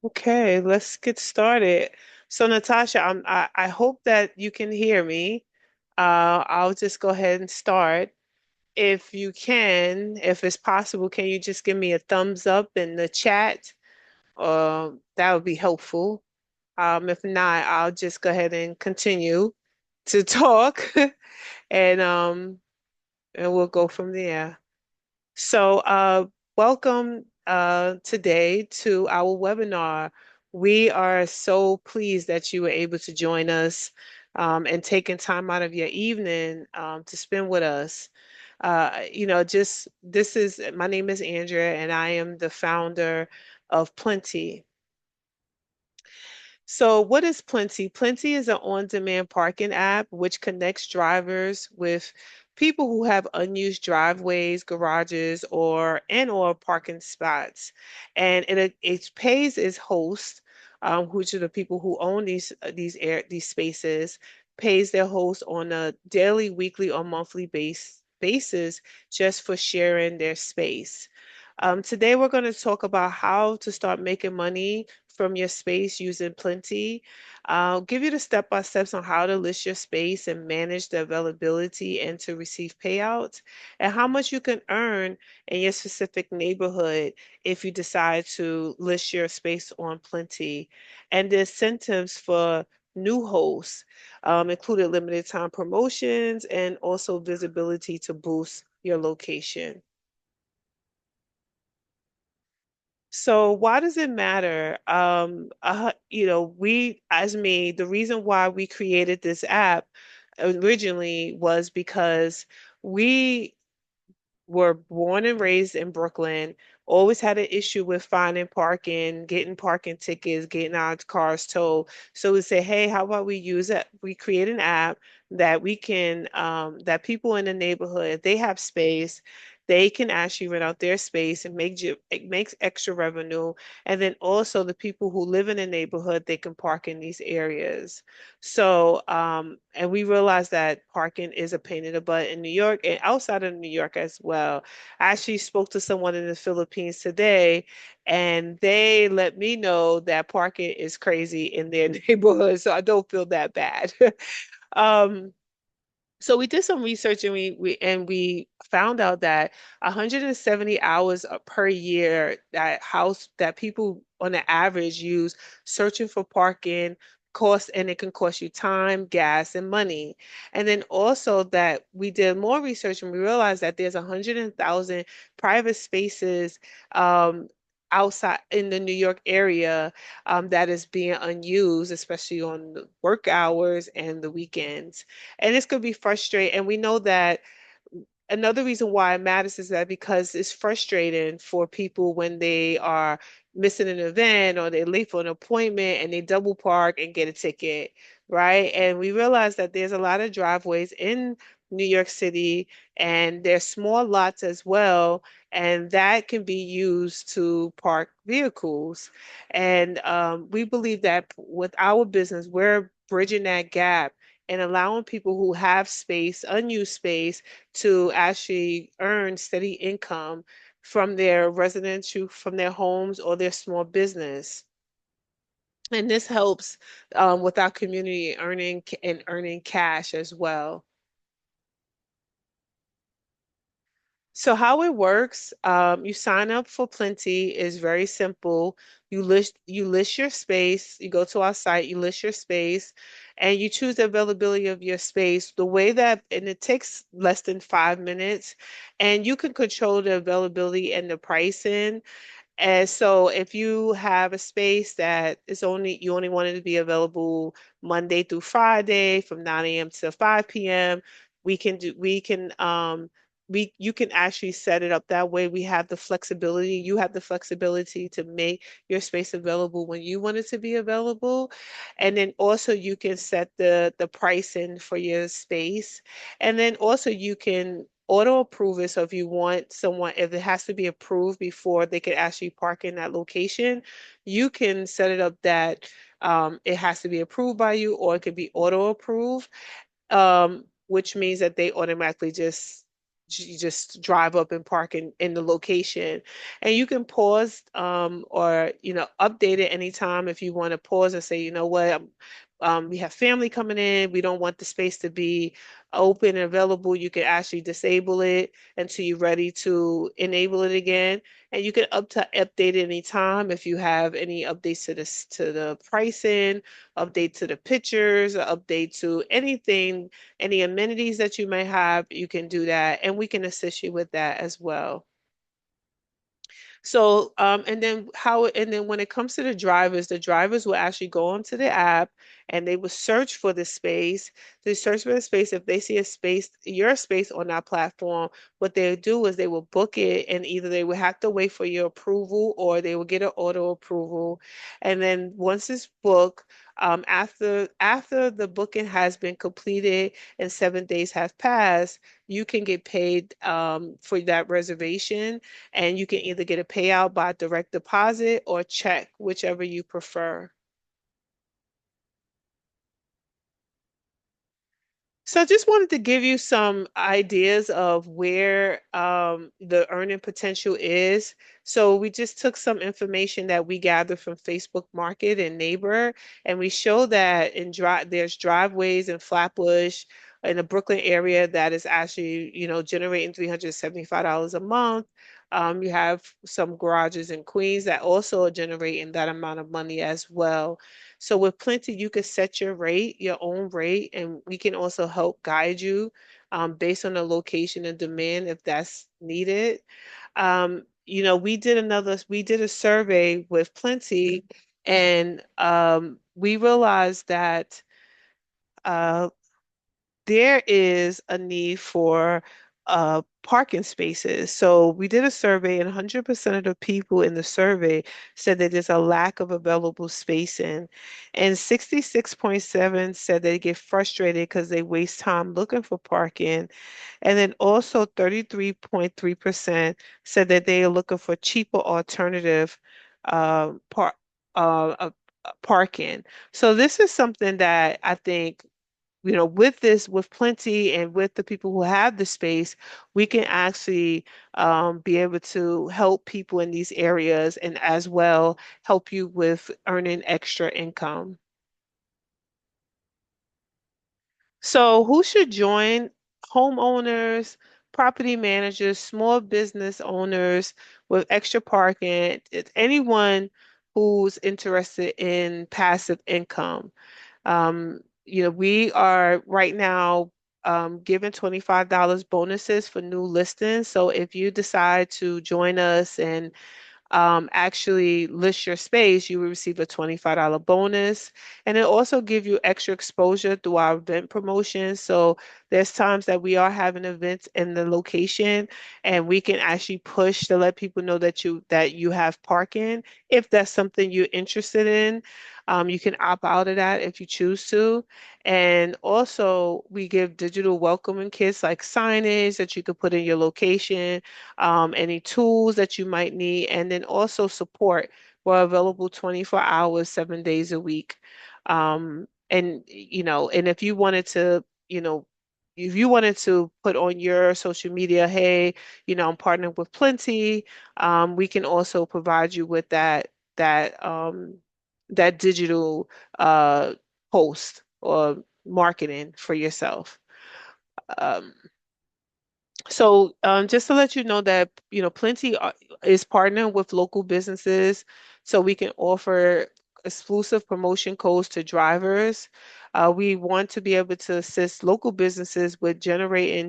Okay, let's get started. So Natasha, I hope that you can hear me. I'll just go ahead and start. If you can, if it's possible, can you just give me a thumbs up in the chat? That would be helpful. If not, I'll just go ahead and continue to talk and um and we'll go from there. So, welcome today to our webinar. We are so pleased that you were able to join us and taking time out of your evening to spend with us. Just my name is Andrea, and I am the founder of Plentyi. So, what is Plentyi? Plentyi is an on-demand parking app which connects drivers with people who have unused driveways, garages, or parking spots, and it pays its host, which are the people who own these spaces, pays their host on a daily, weekly, or monthly basis just for sharing their space. Today, we're going to talk about how to start making money from your space using Plentyi. I'll give you the step-by-steps on how to list your space and manage the availability and to receive payouts, and how much you can earn in your specific neighborhood if you decide to list your space on Plentyi, and the incentives for new hosts, including limited time promotions and also visibility to boost your location. So why does it matter? The reason why we created this app originally was because we were born and raised in Brooklyn, always had an issue with finding parking, getting parking tickets, getting our cars towed. So we say, hey, how about we use it? We create an app that that people in the neighborhood, if they have space, they can actually rent out their space and it makes extra revenue. And then also the people who live in the neighborhood, they can park in these areas. And we realized that parking is a pain in the butt in New York and outside of New York as well. I actually spoke to someone in the Philippines today, and they let me know that parking is crazy in their neighborhood, so I don't feel that bad. Um, so we did some research and we found out that 170 hours per year that people on the average use searching for parking cost, and it can cost you time, gas, and money. And then also that we did more research and we realized that there's 100,000 private spaces outside in the New York area that is being unused, especially on the work hours and the weekends. And this could be frustrating. And we know that another reason why it matters is that because it's frustrating for people when they are missing an event or they're late for an appointment and they double park and get a ticket, right? And we realize that there's a lot of driveways in New York City and there's small lots as well, and that can be used to park vehicles. And we believe that with our business, we're bridging that gap and allowing people who have space, unused space, to actually earn steady income from their homes or their small business. And this helps with our community earning cash as well. So how it works, you sign up for Plentyi is very simple. You list your space, you go to our site, you list your space, and you choose the availability of your space. And it takes less than 5 minutes, and you can control the availability and the pricing. And so if you have a space that you only want it to be available Monday through Friday from 9 a.m. to 5 p.m., we can you can actually set it up that way. We have the flexibility. You have the flexibility to make your space available when you want it to be available. And then also you can set the pricing for your space. And then also you can auto approve it. So if it has to be approved before they could actually park in that location, you can set it up that it has to be approved by you, or it could be auto approved, which means that they automatically you just drive up and park in the location. And you can pause or update it anytime if you want to pause and say, you know what, we have family coming in. We don't want the space to be open and available. You can actually disable it until you're ready to enable it again. And you can up to update it anytime if you have any updates to this to the pricing, update to the pictures, or update to anything, any amenities that you may have, you can do that. And we can assist you with that as well. So, and then when it comes to the drivers will actually go onto the app and they will search for the space. They search for the space. If they see a space, your space on that platform, what they'll do is they will book it, and either they will have to wait for your approval or they will get an auto approval. And then once it's booked, after the booking has been completed and 7 days have passed, you can get paid for that reservation, and you can either get a payout by direct deposit or check, whichever you prefer. So I just wanted to give you some ideas of where the earning potential is. So we just took some information that we gathered from Facebook Market and Neighbor, and we show that there's driveways in Flatbush in the Brooklyn area that is actually, generating $375 a month. You have some garages in Queens that also are generating that amount of money as well. So with Plentyi, you could set your rate, your own rate, and we can also help guide you based on the location and demand if that's needed. We did a survey with Plentyi, and we realized that uh, there is a need for parking spaces. So we did a survey, and 100% of the people in the survey said that there's a lack of available spacing. And 66.7 said they get frustrated because they waste time looking for parking. And then also 33.3% said that they are looking for cheaper alternative uh, par parking. So this is something that I think, with Plentyi and with the people who have the space, we can actually be able to help people in these areas and as well help you with earning extra income. So, who should join? Homeowners, property managers, small business owners with extra parking. It's anyone who's interested in passive income. We are right now giving $25 bonuses for new listings. So if you decide to join us and actually list your space, you will receive a $25 bonus. And it also give you extra exposure through our event promotions. So there's times that we are having events in the location, and we can actually push to let people know that you have parking. If that's something you're interested in, you can opt out of that if you choose to. And also, we give digital welcoming kits like signage that you could put in your location, any tools that you might need, and then also support. We're available 24 hours, 7 days a week. And if you wanted to put on your social media, hey, I'm partnering with Plentyi, we can also provide you with that digital uh, post or marketing for yourself. Um, so just to let you know that, Plentyi is partnering with local businesses so we can offer exclusive promotion codes to drivers. We want to be able to assist local businesses with generating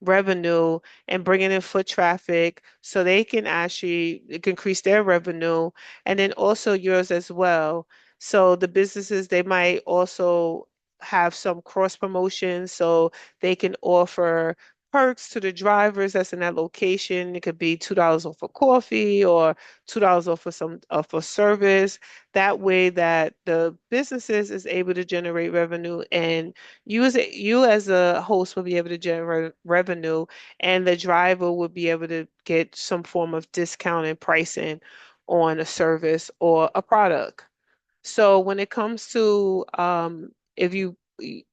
revenue and bringing in foot traffic so they can actually increase their revenue, and then also yours as well. So the businesses, they might also have some cross promotions. So they can offer perks to the drivers that's in that location. It could be $2 off a coffee or $2 off for some for service. That way that the businesses is able to generate revenue, and you as a host will be able to generate revenue, and the driver will be able to get some form of discount and pricing on a service or a product. So when it comes to if you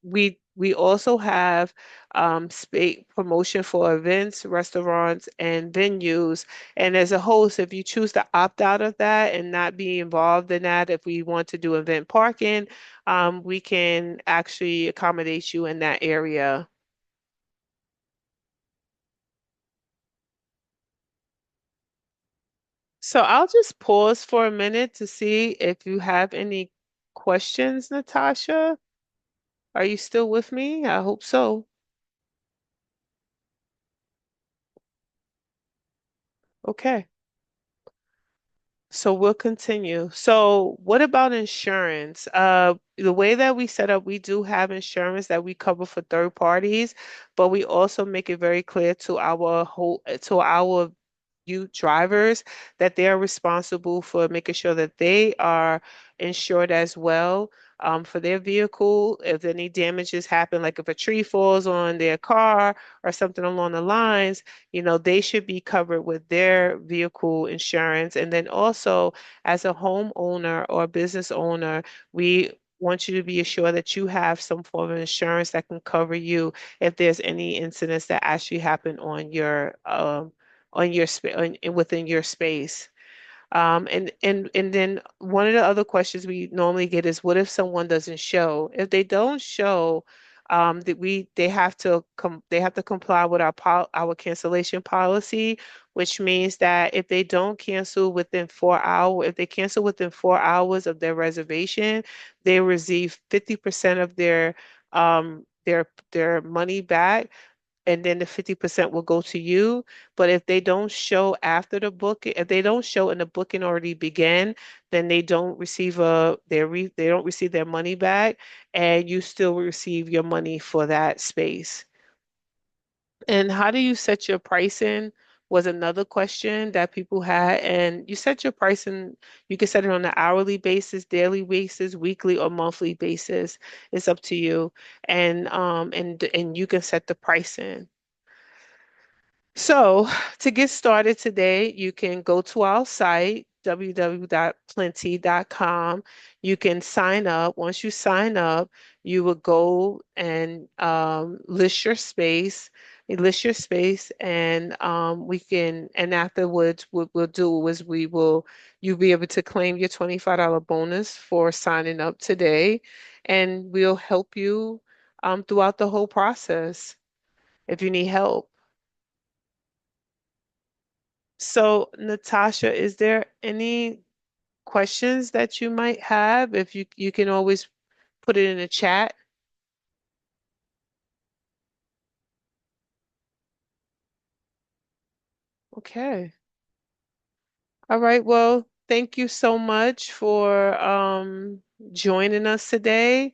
we We also have space promotion for events, restaurants, and venues. And as a host, if you choose to opt out of that and not be involved in that, if we want to do event parking, we can actually accommodate you in that area. So I'll just pause for a minute to see if you have any questions, Natasha. Are you still with me? I hope so. Okay. So we'll continue. So what about insurance? The way that we set up, we do have insurance that we cover for third parties, but we also make it very clear to our you drivers that they are responsible for making sure that they are insured as well. For their vehicle, if any damages happen, like if a tree falls on their car or something along the lines, they should be covered with their vehicle insurance. And then also, as a homeowner or business owner, we want you to be assured that you have some form of insurance that can cover you if there's any incidents that actually happen on your within your space. And then one of the other questions we normally get is, what if someone doesn't show? If they don't show, they have to comply with our cancellation policy, which means that if they don't cancel within 4 hours, if they cancel within 4 hours of their reservation, they receive 50% of their money back, and then the 50% will go to you. But if they don't show after the book, if they don't show and the booking already began, then they don't receive their money back, and you still receive your money for that space. And how do you set your pricing was another question that people had. And you set your pricing, you can set it on an hourly basis, daily basis, weekly or monthly basis. It's up to you. And you can set the pricing. So, to get started today, you can go to our site, www.plentyi.com. You can sign up. Once you sign up, you will go and list your space, and and afterwards, what we'll do is you'll be able to claim your $25 bonus for signing up today, and we'll help you throughout the whole process if you need help. So, Natasha, is there any questions that you might have? If you can always put it in the chat. Okay. All right. Well, thank you so much for joining us today.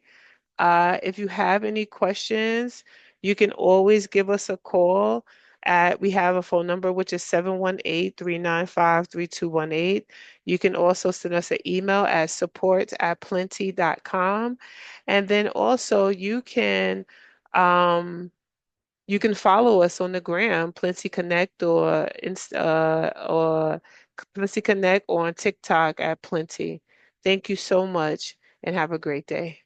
If you have any questions, you can always give us a call we have a phone number which is 718-395-3218. You can also send us an email at support@plentyi.com. And then also you can follow us on the gram, Plentyi Connect or Plentyi Connect or on TikTok at Plentyi. Thank you so much and have a great day.